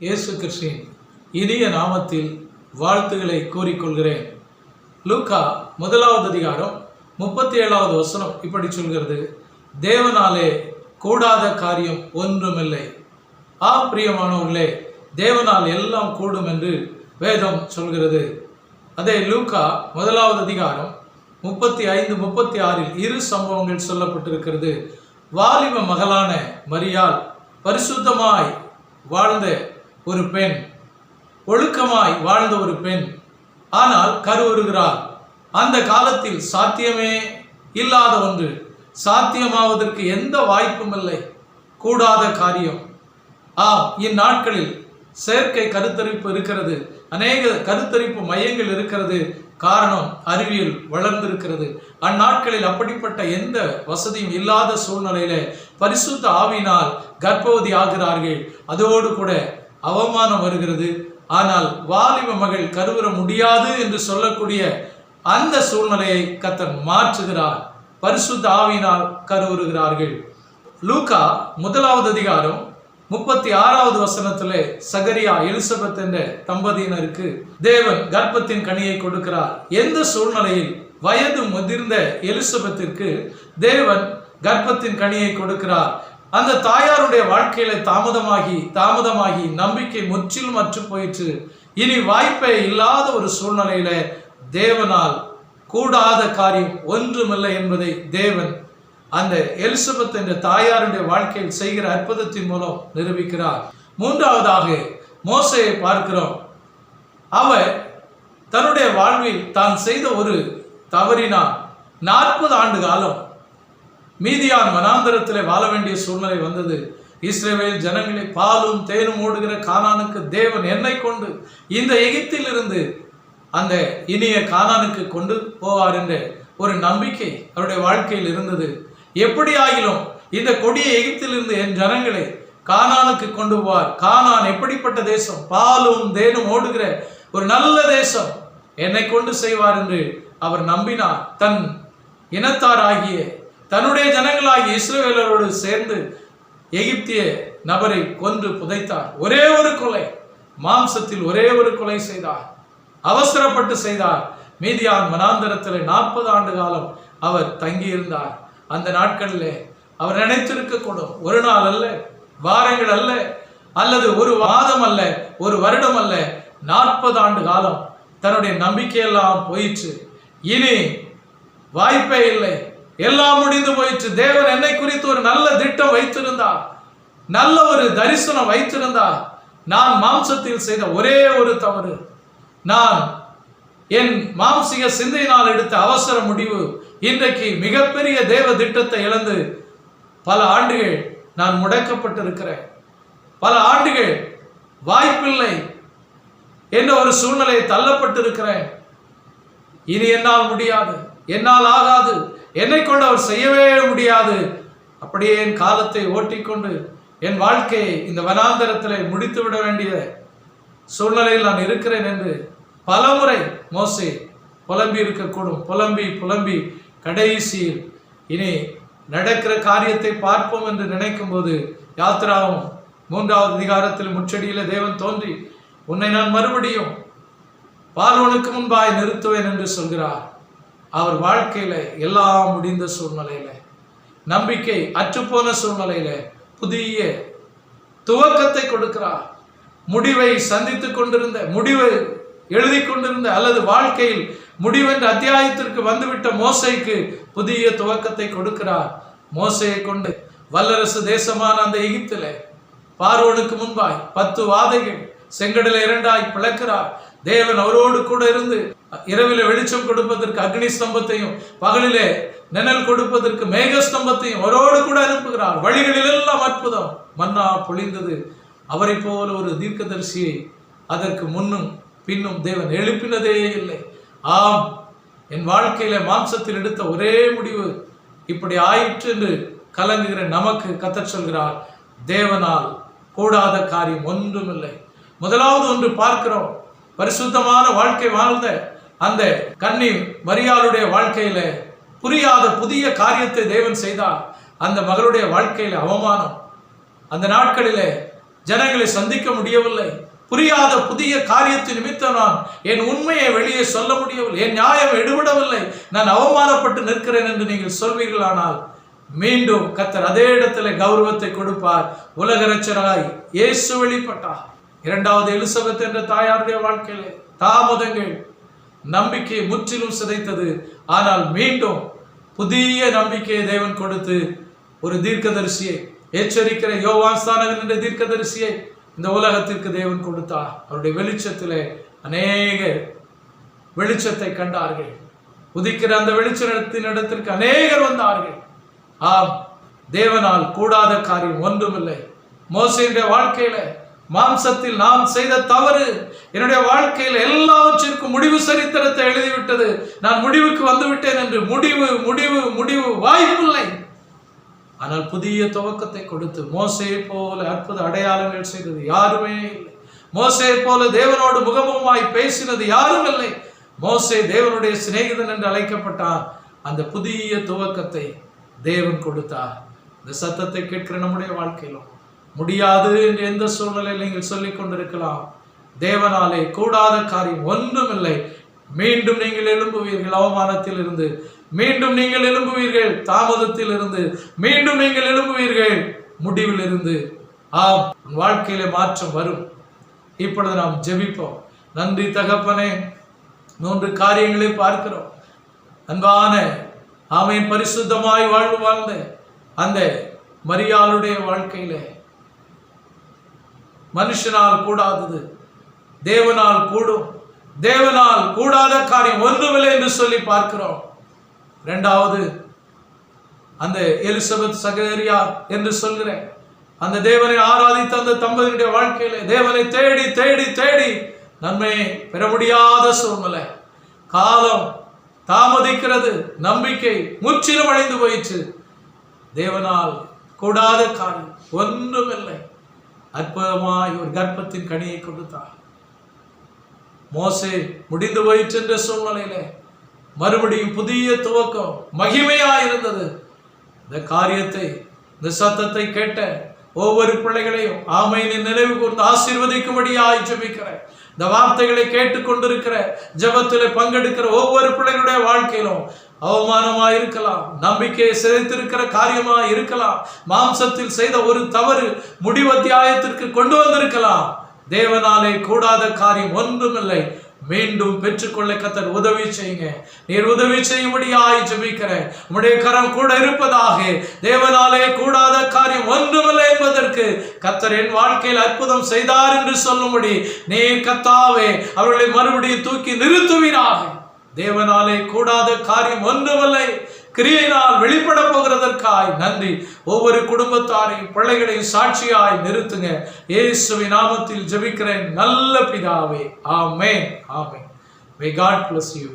இயேசு கிறிஸ்துவின் இனிய நாமத்தில் வாழ்த்துக்களை கூறிக்கொள்கிறேன். லூக்கா 1வது அதிகாரம் 37வது வசனம் இப்படி சொல்கிறது, தேவனாலே கூடாத காரியம் ஒன்றுமில்லை. பிரியமானவர்களே, தேவனால் எல்லாம் கூடும் என்று வேதம் சொல்கிறது. அதே லூக்கா 1வது அதிகாரம் 35, 36 இரு சம்பவங்கள் சொல்லப்பட்டிருக்கிறது. வாலிப மகளான மரியாள் பரிசுத்தமாய் வாழ்ந்த ஒரு பெண், ஒழுக்கமாய் வாழ்ந்த ஒரு பெண், ஆனால் கருவுறுகிறார். அந்த காலத்தில் சாத்தியமே இல்லாத ஒன்று, சாத்தியமாவதற்கு எந்த வாய்ப்பும் இல்லை, கூடாத காரியம். இந்நாட்களில் செயற்கை கருத்தரிப்பு இருக்கிறது, அநேக கருத்தரிப்பு மையங்கள் இருக்கிறது. காரணம், அறிவியல் வளர்ந்திருக்கிறது. அந்நாட்களில் அப்படிப்பட்ட எந்த வசதியும் இல்லாத சூழ்நிலையில பரிசுத்த ஆவியினால் கர்ப்பவதி ஆகிறார்கள். அதோடு கூட அவமானம் வருகிறது. ஆனால் வாலிப மகள் கருவுற முடியாது என்று சொல்லக்கூடிய அந்த சூழ்நிலையை கர்த்தர் மாற்றுகிறார். பரிசுத்த ஆவியினால் கருவுறுகிறார்கள். லூக்கா 1வது அதிகாரம் 36வது வசனத்திலே சகரியா எலிசபெத் என்ற தம்பதியினருக்கு தேவன் கர்ப்பத்தின் கனியை கொடுக்கிறார். எந்த சூழ்நிலையில் வயது முதிர்ந்த எலிசபெத்திற்கு தேவன் கர்ப்பத்தின் கனியை கொடுக்கிறார்? அந்த தாயாருடைய வாழ்க்கையில தாமதமாகி நம்பிக்கை முற்றிலும் அற்று போயிற்று. இனி வாய்ப்பே இல்லாத ஒரு சூழ்நிலையில தேவனால் கூடாத காரியம் ஒன்றுமில்லை என்பதை தேவன் அந்த எலிசபெத் என்ற தாயாருடைய வாழ்க்கையில் செய்கிற அற்புதத்தின் மூலம் நிரூபிக்கிறார். மூன்றாவதாக மோசேயை பார்க்கிறோம். அவர் தன்னுடைய வாழ்வில் தான் செய்த ஒரு தவறினால் 40 ஆண்டு காலம் மீதியான் வனாந்தரத்தில் வாழ வேண்டிய சூழ்நிலை வந்தது. இஸ்ரவேல் ஜனங்களை பாலும் தேனும் ஓடுகிற கானானுக்கு தேவன் என்னை கொண்டு இந்த எகிப்தில் இருந்து அந்த இனிய கானானுக்கு கொண்டு போவார் என்ற ஒரு நம்பிக்கை அவருடைய வாழ்க்கையில் இருந்தது. எப்படி ஆகிலும் இந்த கொடிய எகிப்திலிருந்து என் ஜனங்களை கானானுக்கு கொண்டு போவார். கானான் எப்படிப்பட்ட தேசம், பாலும் தேனும் ஓடுகிற ஒரு நல்ல தேசம், என்னை கொண்டு செய்வார் என்று அவர் நம்பினார். தன் இனத்தாராகிய தன்னுடைய ஜனங்களாகிய இஸ்ரவேலரோடு சேர்ந்து எகிப்திய நபரை கொன்று புதைத்தார். ஒரே ஒரு கொலை, மாம்சத்தில் ஒரே ஒரு கொலை செய்தார், அவசரப்பட்டு செய்தார். மீதியான் வனாந்தரத்தில் 40 ஆண்டு காலம் அவர் தங்கியிருந்தார். அந்த நாட்களிலே அவர் நினைத்திருக்க கூடும், ஒரு நாள் அல்ல, வாரங்கள் அல்ல, அல்லது ஒரு மாதம் அல்ல, ஒரு வருடம் அல்ல, 40 ஆண்டு காலம் தன்னுடைய நம்பிக்கையெல்லாம் போயிற்று. இனி வாய்ப்பே இல்லை, எல்லாம் முடிந்து போயிற்று. தேவன் என்னை குறித்து ஒரு நல்ல திட்டம் வைத்திருந்தார், நல்ல ஒரு தரிசனம் வைத்திருந்தார். நான் மாம்சத்தில் செய்த ஒரே ஒரு தவறு, நான் என் மாம்சிக சிந்தையினால் எடுத்த அவசர முடிவு இன்றைக்கு மிகப்பெரிய தேவ திட்டத்தை இழந்து பல ஆண்டுகள் நான் முடக்கப்பட்டிருக்கிறேன். பல ஆண்டுகள் வாய்ப்பில்லை என்ற ஒரு சூழ்நிலையை தள்ளப்பட்டிருக்கிறேன். இனி என்னால் முடியாது, என்னால் ஆகாது, என்னை கொண்டு அவர் செய்யவே முடியாது. அப்படியே என் காலத்தை ஓட்டிக்கொண்டு என் வாழ்க்கையை இந்த வனாந்தரத்தில் முடித்து விட வேண்டிய சூழ்நிலையில் நான் இருக்கிறேன் என்று பலமுறை மோசே புலம்பி இருக்கக்கூடும். புலம்பி கடைசியில் இனி நடக்கிற காரியத்தை பார்ப்போம் என்று நினைக்கும் போது யாத்திராவும் 3வது அதிகாரத்தில் முச்சடியில தேவன் தோன்றி, உன்னை நான் மறுபடியும் பார்வோனுக்கு முன்பாய் நிறுத்துவேன் என்று சொல்கிறார். அவர் வாழ்க்கையில எல்லாம் முடிந்த சூழ்நிலையில, நம்பிக்கை அற்றுப்போன சூழ்நிலையில புதிய துவக்கத்தை கொடுக்கிறார். முடிவை சந்தித்துக் கொண்டிருந்த, முடிவை எழுதி கொண்டிருந்த, அல்லது வாழ்க்கையில் முடிவென்ற அத்தியாயத்திற்கு வந்துவிட்ட மோசேக்கு புதிய துவக்கத்தை கொடுக்கிறார். மோசேயை கொண்டு வல்லரசு தேசமான அந்த எகிப்திலே பார்வோனுக்கு முன்பாய் 10 வாதைகள் செங்கடலை 2ஆய் பிளக்கிறார். தேவன் அவரோடு கூட இருந்து இரவில வெளிச்சம் கொடுப்பதற்கு அக்னி ஸ்தம்பத்தையும், பகலிலே நிழல் கொடுப்பதற்கு மேக ஸ்தம்பத்தையும் அவரோடு கூட அனுப்புகிறார். வழிகளில் எல்லாம் அற்புதம், மன்னா பொழிந்தது. அவரை போல ஒரு தீர்க்கதரிசியை அதற்கு முன்னும் பின்னும் தேவன் எழுப்பினதே இல்லை. என் வாழ்க்கையில மாம்சத்தில் எடுத்த ஒரே முடிவு இப்படி ஆயிற்று என்று கலங்குகிற நமக்கு கர்த்தர் சொல்கிறார், தேவனால் கூடாத காரியம் ஒன்றுமில்லை. முதலாவது ஒன்று பார்க்கிறோம், பரிசுத்தமான வாழ்க்கை வாழ்ந்த அந்த கன்னி மரியாளுடைய வாழ்க்கையில புரியாத புதிய காரியத்தை தேவன் செய்தார். அந்த மகளுடைய வாழ்க்கையில அவமானம். அந்த நாட்களிலே ஜனங்களை சந்திக்க முடியவில்லை. புரியாத புதிய காரியத்தின் நிமித்தம் நான் என் உண்மையை வெளியே சொல்ல முடியவில்லை, என் நியாயம் எடுபடவில்லை, நான் அவமானப்பட்டு நிற்கிறேன் என்று நீங்கள் சொல்வீர்களானால் மீண்டும் கர்த்தர் அதே இடத்துல கௌரவத்தை கொடுப்பார். உலக இரட்சகராய் இயேசு வெளிப்பட்டார். இரண்டாவது எலிசபெத் என்ற தாயாருடைய வாழ்க்கையிலே தாமதங்கள் நம்பிக்கையை முற்றிலும் சிதைத்தது. ஆனால் மீண்டும் புதிய நம்பிக்கையை தேவன் கொடுத்து ஒரு தீர்க்கதரிசியை, எச்சரிக்கிற யோவான் ஸ்நானகன் என்ற தீர்க்கதரிசியை இந்த உலகத்திற்கு தேவன் கொடுத்தார். அவருடைய வெளிச்சத்திலே அநேக வெளிச்சத்தை கண்டார்கள். உதிக்கிற அந்த வெளிச்சத்தின் இடத்திற்கு அநேகர் வந்தார்கள். ஆம், தேவனால் கூடாத காரியம் ஒன்றுமில்லை. மோசேயுடைய வாழ்க்கையில மாம்சத்தில் நான் செய்த தவறு என்னுடைய வாழ்க்கையில் எல்லாவற்றிற்கும் முடிவு சரித்திரத்தை எழுதிவிட்டது, நான் முடிவுக்கு வந்துவிட்டேன் என்று முடிவு முடிவு முடிவு வாய்ப்பில்லை. ஆனால் புதிய துவக்கத்தை கொடுத்து மோசேயை போல அற்புத அடையாளங்கள் செய்தது யாருமே இல்லை. மோசேயை போல தேவனோடு முகமுகமாய் பேசினது யாரும் இல்லை. மோசே தேவனுடைய சிநேகிதன் என்று அழைக்கப்பட்டான். அந்த புதிய துவக்கத்தை தேவன் கொடுத்தார். இந்த சத்தத்தை கேட்கிற நம்முடைய வாழ்க்கையிலும் முடியாது என்று எந்த சூழ்நிலையில் நீங்கள் சொல்லிக் கொண்டிருக்கலாம், தேவனாலே கூடாத காரியம் ஒன்றுமில்லை. மீண்டும் நீங்கள் எழும்புவீர்கள் அவமானத்தில் இருந்து, மீண்டும் நீங்கள் எழும்புவீர்கள் தாமதத்தில் இருந்து, மீண்டும் நீங்கள் எழும்புவீர்கள் முடிவில் இருந்து. ஆம், வாழ்க்கையில மாற்றம் வரும். இப்பொழுது நாம் ஜெபிப்போம். நன்றி தகப்பனே, 3 காரியங்களை பார்க்கிறோம். அன்பான ஆமென் பரிசுத்தமாய் வாழ்ந்த அந்த மரியாளுடைய வாழ்க்கையில மனுஷனால் கூடாதது தேவனால் கூடும், தேவனால் கூடாத காரியம் ஒன்றுமில்லை என்று சொல்லி பார்க்கிறோம். இரண்டாவது, அந்த எலிசபெத் சகரியா என்று சொல்கிற அந்த தேவனை ஆராதித்த அந்த தம்பதியுடைய வாழ்க்கையில தேவனை தேடி தேடி தேடி நன்மை பெற முடியாத சூழ்நிலை, காலம் தாமதிக்கிறது, நம்பிக்கை முற்றிலும் அழிந்து போயிற்று. தேவனால் கூடாத காரியம் ஒன்றுமில்லை. அற்புதமாய் ஒரு கர்ப்பத்தின் கனியை கொடுத்தார். மோசே முடிந்து போயிற்று என்ற சூழ்நிலையில மறுபடியும் புதிய துவக்கம் மகிமையாய் இருந்தது. இந்த காரியத்தை, இந்த சத்தத்தை கேட்ட ஒவ்வொரு பிள்ளைகளையும் ஆமையின் நினைவு கூர்ந்து ஆசீர்வதிக்கும்படியாய் ஜெபிக்கிறேன். இந்த வார்த்தைகளை கேட்டுக்கொண்டிருக்கிற ஜெபத்திலே பங்கெடுக்கிற ஒவ்வொரு பிள்ளைகளுடைய வாழ்க்கையிலும் அவமானமா இருக்கலாம், நம்பிக்கையை சிதைத்திருக்கிற காரியமா இருக்கலாம், மாம்சத்தில் செய்த ஒரு தவறு முடிவு அத்தியாயத்திற்கு கொண்டு வந்திருக்கலாம். தேவனாலே கூடாத காரியம் ஒன்றுமில்லை. மீண்டும் பெற்றுக்கொள்ள கர்த்தர் உதவி செய்யுங்க. நீர் உதவி செய்யும்படியாய் ஜெபிக்கிறேன். உம்முடைய கரம் கூட இருப்பதாக. தேவனாலே கூடாத காரியம் ஒன்றுமில்லை என்பதற்கு கர்த்தர் என் வாழ்க்கையில் அற்புதம் செய்தார் என்று சொல்லும்படி நீர் கர்த்தாவே அவர்களை மறுபடியும் தூக்கி நிறுத்துவீராக. தேவனாலே கூடாத காரியம் ஒன்றுமில்லை. கிரியையினால் வெளிப்பட போகிறதற்காய் நன்றி. ஒவ்வொரு குடும்பத்தாரையும் பிள்ளைகளையும் சாட்சியாய் நிறுத்துங்க. இயேசுவின் நாமத்தில் ஜெபிக்கிறேன் நல்ல பிதாவே. ஆமென். ஆமென். May God bless you.